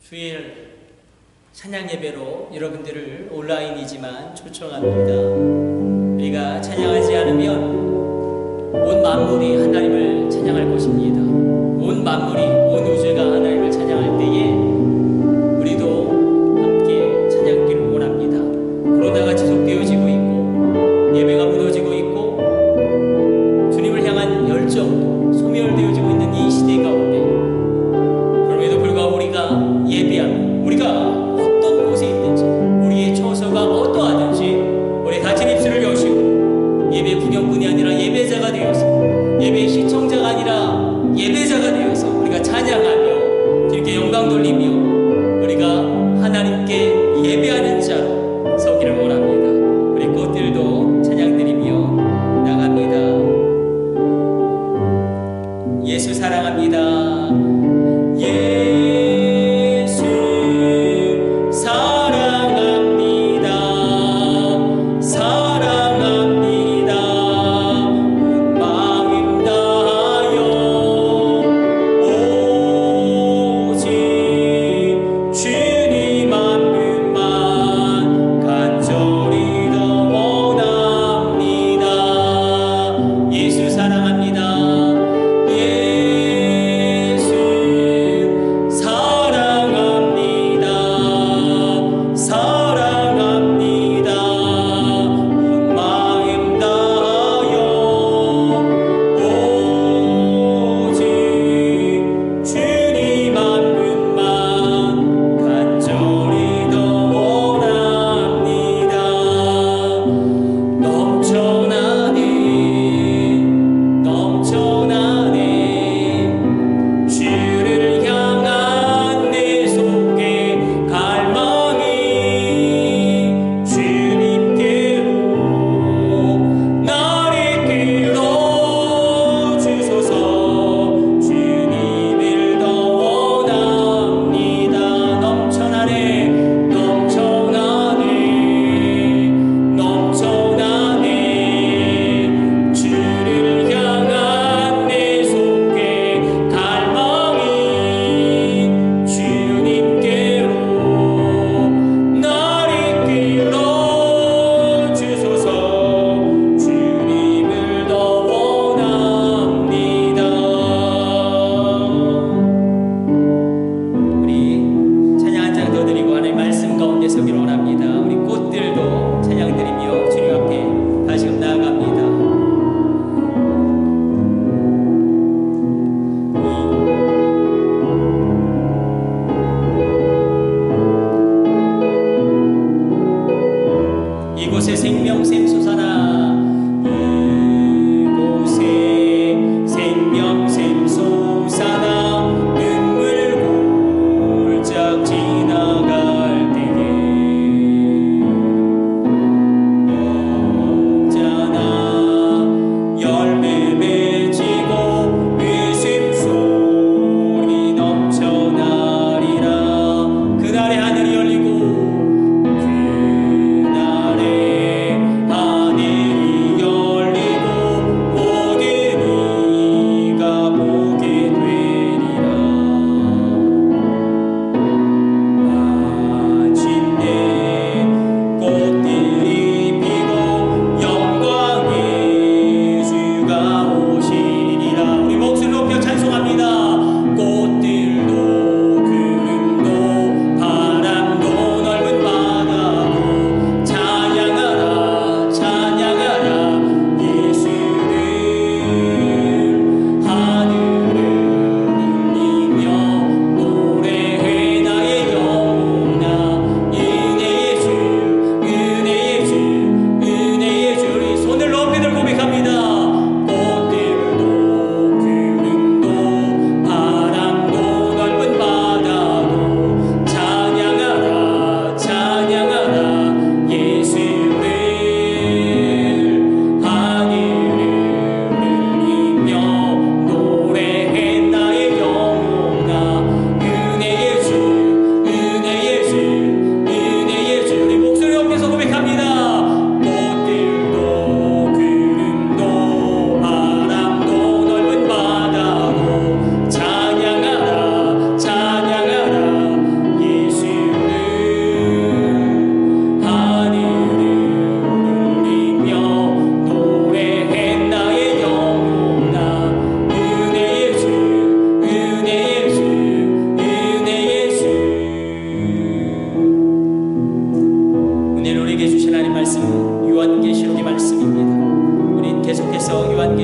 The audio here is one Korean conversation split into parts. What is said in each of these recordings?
주일 찬양 예배로 여러분들을 온라인이지만 초청합니다. 우리가 찬양하지 않으면 온 만물이 하나님을 찬양할 것입니다. 온 만물이, 온 우주가 하나님을 찬양할 때에 우리도 함께 찬양기를 원합니다. 코로나가 지속되어지고 있고 예배가 무너지고 있고 주님을 향한 열정도 소멸되어지고 있는 이 시대 가운데 그럼에도 불구하고 우리가 예배하고 우리가 어떤 곳에 있든지 우리의 처소가 어떠하든지 우리 닫힌 입술을 여시고 예배 구경꾼이 아니라 예배자가 되어서 예배 시청자가 아니라 예배자가 되어서 우리가 찬양하며 이렇게 영광 돌리며 우리가 하나님께 예배하는 자로 서기를 원합니다. 우리 꽃들도 찬양 드리며 나갑니다. 예수 사랑합니다. 예수 사랑합니다. 사랑합니다. 온 마음 다하여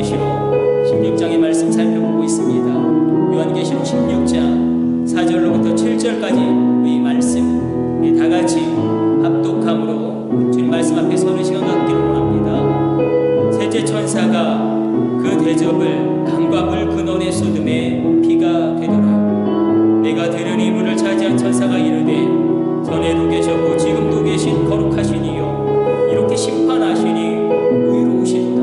요한계시록 16장의 말씀 살펴보고 있습니다. 요한계시록 16장 4절로부터 7절까지의 말씀 다 같이 합독함으로 주님 말씀 앞에 서는 시간 갖기를 원합니다. 셋째 천사가 그 대접을 강과 물 근원에 쏟음에 피가 되더라. 내가 들으니 물을 차지한 천사가 이르되 전에도 계셨고 지금도 계신 거룩하시니요 이렇게 심판하시니 의로우시도다.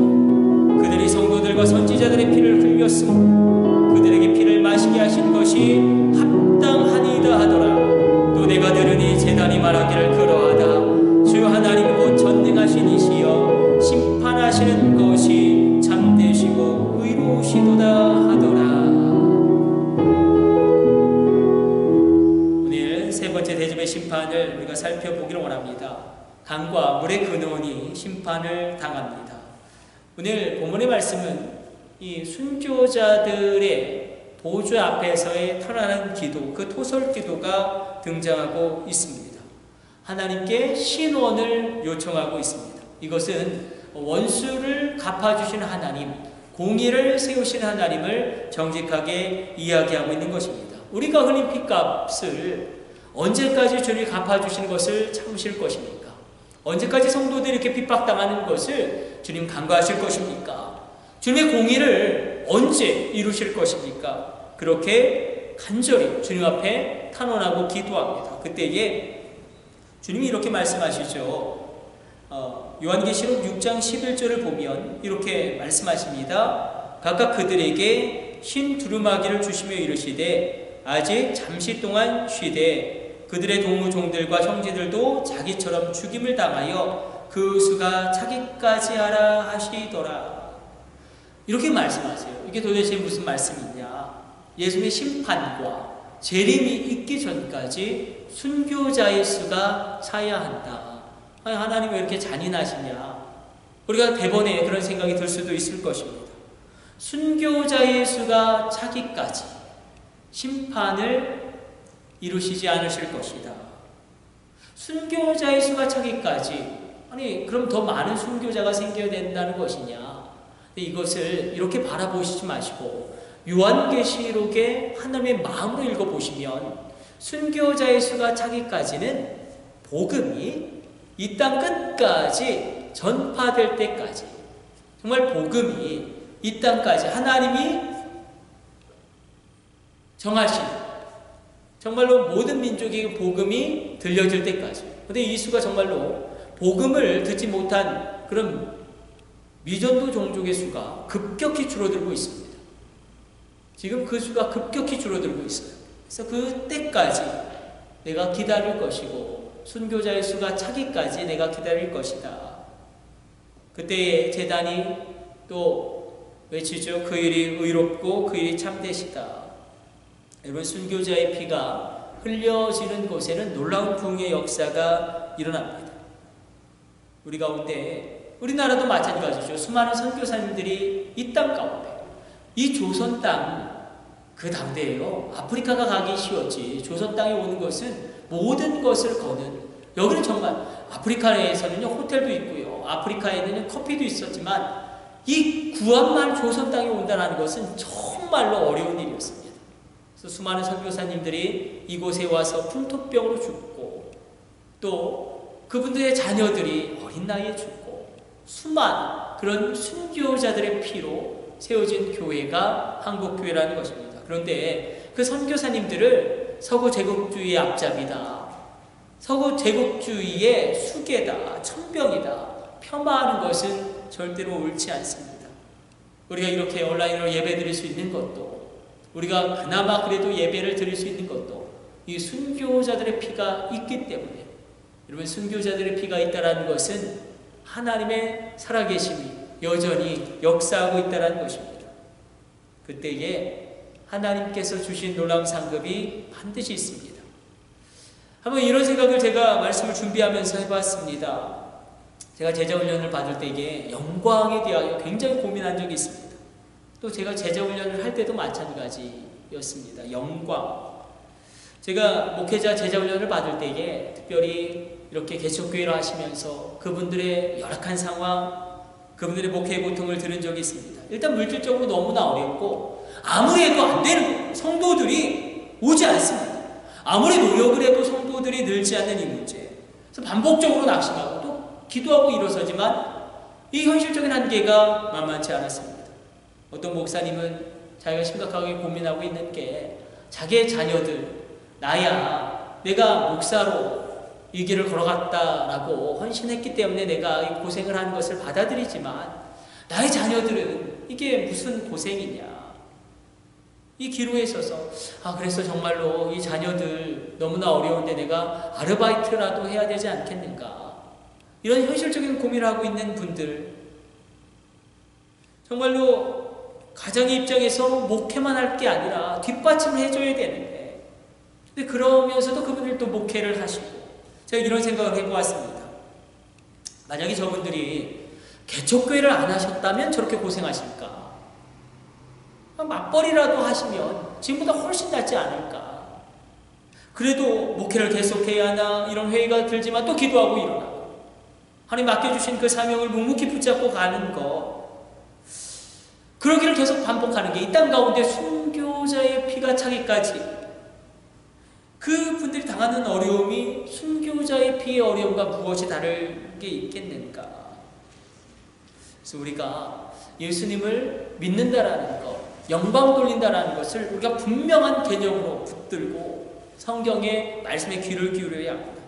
그들이 성도들과 선지자들의 피를 흘렸으므로 그들에게 피를 마시게 하신 것이 합당하니이다 하더라. 또 내가 들으니 제단이 말하기를 그러하다. 주 하나님 곧 전능하신 이시여 심판하시는 것이 참되시고 의로우시도다 하더라. 오늘 세 번째 대접의 심판을 우리가 살펴보기를 원합니다. 강과 물의 근원이 심판을 당합니다. 오늘 본문의 말씀은 이 순교자들의 보좌 앞에서의 편안한 기도, 그 토설 기도가 등장하고 있습니다. 하나님께 신원을 요청하고 있습니다. 이것은 원수를 갚아주신 하나님, 공의를 세우신 하나님을 정직하게 이야기하고 있는 것입니다. 우리가 흘린 핏값을 언제까지 주님이 갚아주신 것을 참으실 것입니까? 언제까지 성도들이 이렇게 핍박당하는 것을 주님 간과하실 것입니까? 주님의 공의를 언제 이루실 것입니까? 그렇게 간절히 주님 앞에 탄원하고 기도합니다. 그때에 주님이 이렇게 말씀하시죠. 요한계시록 6장 11절을 보면 이렇게 말씀하십니다. 각각 그들에게 흰 두루마기를 주시며 이르시되 아직 잠시 동안 쉬되 그들의 동무종들과 형제들도 자기처럼 죽임을 당하여 그 수가 차기까지 하라 하시더라. 이렇게 말씀하세요. 이게 도대체 무슨 말씀이냐? 예수님의 심판과 재림이 있기 전까지 순교자의 수가 차야 한다. 아니, 하나님 왜 이렇게 잔인하시냐? 우리가 대번에 그런 생각이 들 수도 있을 것입니다. 순교자의 수가 차기까지 심판을 이루시지 않으실 것이다. 순교자의 수가 차기까지, 아니 그럼 더 많은 순교자가 생겨야 된다는 것이냐? 이것을 이렇게 바라보시지 마시고 요한계시록의 하나님의 마음으로 읽어보시면 순교자의 수가 차기까지는 복음이 이 땅 끝까지 전파될 때까지, 정말 복음이 이 땅까지 하나님이 정하신 정말로 모든 민족에게 복음이 들려질 때까지. 그런데 이 수가 정말로 복음을 듣지 못한 그런 미전도 종족의 수가 급격히 줄어들고 있습니다. 지금 그 수가 급격히 줄어들고 있어요. 그래서 그 때까지 내가 기다릴 것이고 순교자의 수가 차기까지 내가 기다릴 것이다. 그때의 제단이 또 외치죠. 그 일이 의롭고 그 일이 참되시다. 여러분, 순교자의 피가 흘려지는 곳에는 놀라운 부흥의 역사가 일어납니다. 우리 가운데, 우리나라도 마찬가지죠. 수많은 선교사님들이 이 땅 가운데, 이 조선 땅 그 당대에요. 아프리카가 가기 쉬웠지. 조선 땅에 오는 것은 모든 것을 거는, 여기는 정말 아프리카에서는요 호텔도 있고요, 아프리카에는 커피도 있었지만 이 구한만 조선 땅에 온다는 것은 정말로 어려운 일이었습니다. 그래서 수많은 선교사님들이 이곳에 와서 풍토병으로 죽고, 또 그분들의 자녀들이 어린 나이에 죽고, 수많은 그런 순교자들의 피로 세워진 교회가 한국교회라는 것입니다. 그런데 그 선교사님들을 서구 제국주의의 앞잡이다, 서구 제국주의의 수괴다, 천병이다 폄하하는 것은 절대로 옳지 않습니다. 우리가 이렇게 온라인으로 예배 드릴 수 있는 것도, 우리가 그나마 그래도 예배를 드릴 수 있는 것도 이 순교자들의 피가 있기 때문에, 여러분, 순교자들의 피가 있다는 것은 하나님의 살아계심이 여전히 역사하고 있다는 것입니다. 그때에 하나님께서 주신 놀라운 상급이 반드시 있습니다. 한번 이런 생각을 제가 말씀을 준비하면서 해봤습니다. 제가 제자훈련을 받을 때에 영광에 대하여 굉장히 고민한 적이 있습니다. 또 제가 제자훈련을 할 때도 마찬가지였습니다. 영광. 제가 목회자 제자훈련을 받을 때에 특별히 이렇게 개척교회를 하시면서 그분들의 열악한 상황, 그분들의 목회의 고통을 들은 적이 있습니다. 일단 물질적으로 너무나 어렵고 아무리 해도 안 되는 거예요. 성도들이 오지 않습니다. 아무리 노력을 해도 성도들이 늘지 않는 이 문제. 그래서 반복적으로 낙심하고 또 기도하고 일어서지만 이 현실적인 한계가 만만치 않았습니다. 어떤 목사님은 자기가 심각하게 고민하고 있는 게 자기의 자녀들, 나야 내가 목사로 이 길을 걸어갔다라고 헌신했기 때문에 내가 이 고생을 하는 것을 받아들이지만 나의 자녀들은 이게 무슨 고생이냐. 이 기로에 있어서 그래서 정말로 이 자녀들 너무나 어려운데 내가 아르바이트라도 해야 되지 않겠는가. 이런 현실적인 고민을 하고 있는 분들, 정말로 가정의 입장에서 목회만 할 게 아니라 뒷받침을 해줘야 되는데, 근데 그러면서도 그분들 또 목회를 하시고, 제가 이런 생각을 해보았습니다. 만약에 저분들이 개척교회를 안 하셨다면 저렇게 고생하실까? 맞벌이라도 하시면 지금보다 훨씬 낫지 않을까? 그래도 목회를 계속해야 하나 이런 회의가 들지만 또 기도하고 일어나고 하나님 맡겨주신 그 사명을 묵묵히 붙잡고 가는 것, 그러기를 계속 반복하는 게 이 땅 가운데 순교자의 피가 차기까지 그 분들이 당하는 어려움이 순교자의 피의 어려움과 무엇이 다를 게 있겠는가? 그래서 우리가 예수님을 믿는다라는 것, 영광 돌린다라는 것을 우리가 분명한 개념으로 붙들고 성경의 말씀에 귀를 기울여야 합니다.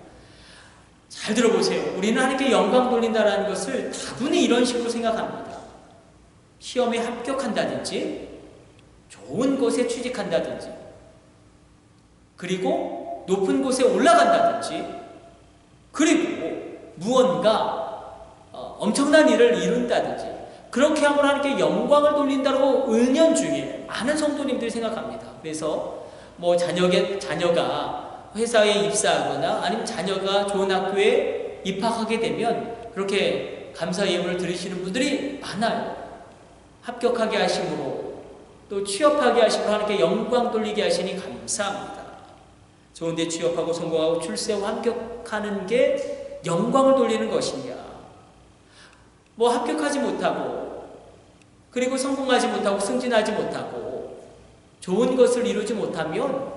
잘 들어보세요. 우리는 하나님께 영광 돌린다라는 것을 다분히 이런 식으로 생각합니다. 시험에 합격한다든지 좋은 곳에 취직한다든지 그리고 높은 곳에 올라간다든지 그리고 무언가 엄청난 일을 이룬다든지 그렇게 함으로 하나님께 영광을 돌린다고 은연중에 많은 성도님들이 생각합니다. 그래서 뭐 자녀가 회사에 입사하거나 아니면 자녀가 좋은 학교에 입학하게 되면 그렇게 감사 예물을 드리시는 분들이 많아요. 합격하게 하심으로 또 취업하게 하심으로 하나님께 영광 돌리게 하시니 감사합니다. 좋은 데 취업하고 성공하고 출세하고 합격하는 게 영광을 돌리는 것이냐, 뭐 합격하지 못하고 그리고 성공하지 못하고 승진하지 못하고 좋은 것을 이루지 못하면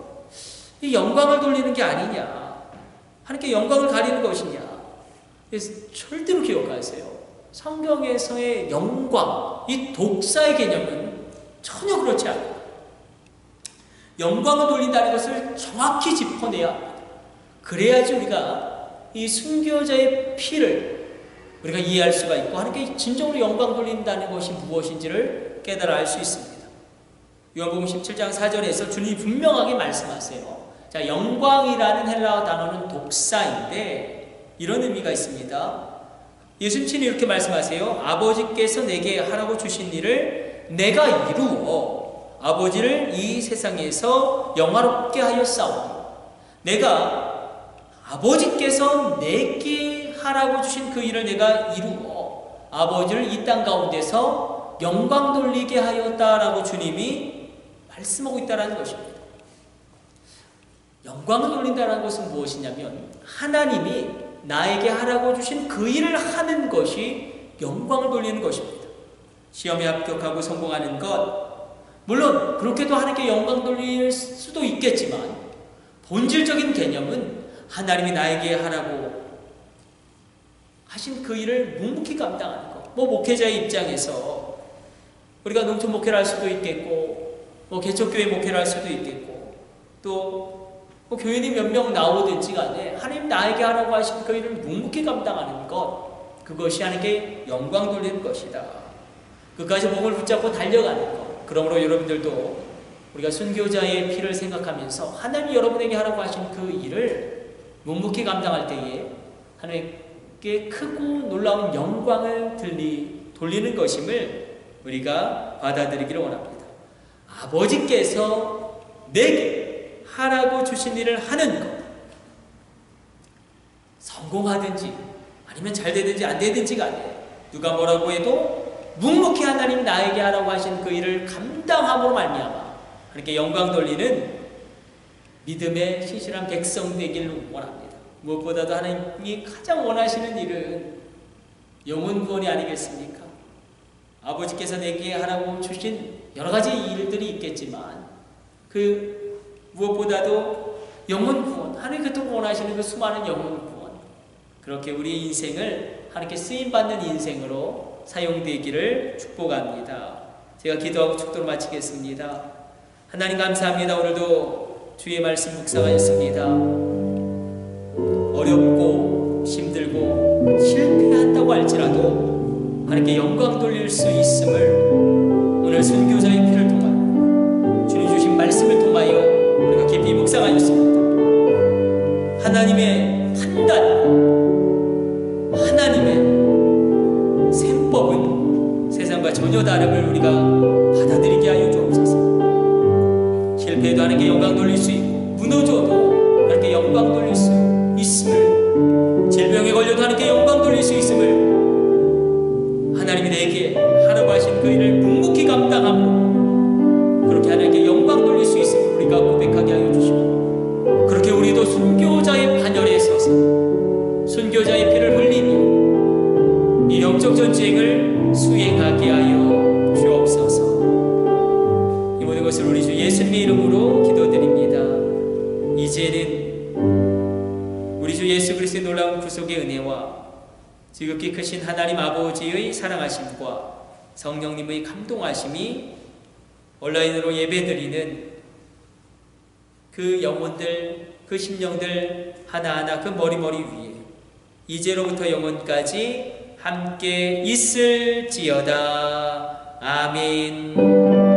이 영광을 돌리는 게 아니냐, 하나님께 영광을 가리는 것이냐. 그래서 절대로 기억하세요. 성경에서의 영광, 이 독사의 개념은 전혀 그렇지 않아요. 영광을 돌린다는 것을 정확히 짚어내야 합니다. 그래야지 우리가 이 순교자의 피를 우리가 이해할 수가 있고 하나님께 진정으로 영광 돌린다는 것이 무엇인지를 깨달아 알 수 있습니다. 요한복음 17장 4절에서 주님이 분명하게 말씀하세요. 자, 영광이라는 헬라어 단어는 독사인데 이런 의미가 있습니다. 예수님 친히 이렇게 말씀하세요. 아버지께서 내게 하라고 주신 일을 내가 이루어 아버지를 이 세상에서 영화롭게 하였사오니, 내가 아버지께서 내게 하라고 주신 그 일을 내가 이루어 아버지를 이 땅 가운데서 영광 돌리게 하였다라고 주님이 말씀하고 있다는 것입니다. 영광을 돌린다는 것은 무엇이냐면 하나님이 나에게 하라고 주신 그 일을 하는 것이 영광을 돌리는 것입니다. 시험에 합격하고 성공하는 것, 물론 그렇게도 하나님께 영광 돌릴 수도 있겠지만 본질적인 개념은 하나님이 나에게 하라고 하신 그 일을 묵묵히 감당하는 것. 뭐 목회자의 입장에서 우리가 농촌 목회를 할 수도 있겠고 뭐 개척교회 목회를 할 수도 있겠고 또 뭐 교인이 몇 명 나오든지 간에 하나님 나에게 하라고 하신 그 일을 묵묵히 감당하는 것, 그것이 하나님께 영광 돌리는 것이다. 끝까지 목을 붙잡고 달려가는 것. 그러므로 여러분들도 우리가 순교자의 피를 생각하면서 하나님이 여러분에게 하라고 하신 그 일을 묵묵히 감당할 때에 하나님께 크고 놀라운 영광을 돌리는 것임을 우리가 받아들이기를 원합니다. 아버지께서 내게 하라고 주신 일을 하는 것, 성공하든지 아니면 잘 되든지 안 되든지 간에 누가 뭐라고 해도 묵묵히 하나님 나에게 하라고 하신 그 일을 감당함으로 말미암아 그렇게 영광 돌리는 믿음의 신실한 백성 되기를 원합니다. 무엇보다도 하나님이 가장 원하시는 일은 영혼 구원이 아니겠습니까? 아버지께서 내게 하라고 주신 여러 가지 일들이 있겠지만 그 무엇보다도 영혼 구원, 하나님께서 원하시는 그 수많은 영혼 구원, 그렇게 우리 인생을 하나님께 쓰임받는 인생으로 사용되기를 축복합니다. 제가 기도하고 축도를 마치겠습니다. 하나님 감사합니다. 오늘도 주의 말씀 묵상하였습니다. 어렵고 힘들고 실패한다고 할지라도 하나님께 영광 돌릴 수 있음을 오늘 선교사의 피를 통하여 주님 주신 말씀을 통하여 우리가 깊이 묵상하였습니다. 하나님의 판단, 하나님의 셈법은 세상과 전혀 다름을 우리가 받아들이게 하여 주옵소서. 실패해도 하나님께 영광 돌릴 수 있고 무너져도 하나님께 영광 돌릴 수 있음을, 질병에 걸려도 하나님께 영광 돌릴 수 있음을, 하나님이 내게 하라고 하신 그 일을 묵묵히 감당함으로 그렇게 하나님께 영광 돌릴 수 있음을 우리가 고백하게 하여 주시고, 그렇게 우리도 순교자의 반열에 서서 순교자의 피를 흘리며 이 영적 전쟁을 수행하게 하여 주옵소서. 이 모든 것을 우리 주 예수님의 이름으로 기도드립니다. 이제는 우리 주 예수 그리스도의 놀라운 구속의 은혜와 지극히 크신 하나님 아버지의 사랑하심과 성령님의 감동하심이 온라인으로 예배드리는 그 영혼들, 그 심령들 하나하나 그 머리머리 위에 이제로부터 영원까지 함께 있을지어다. 아멘.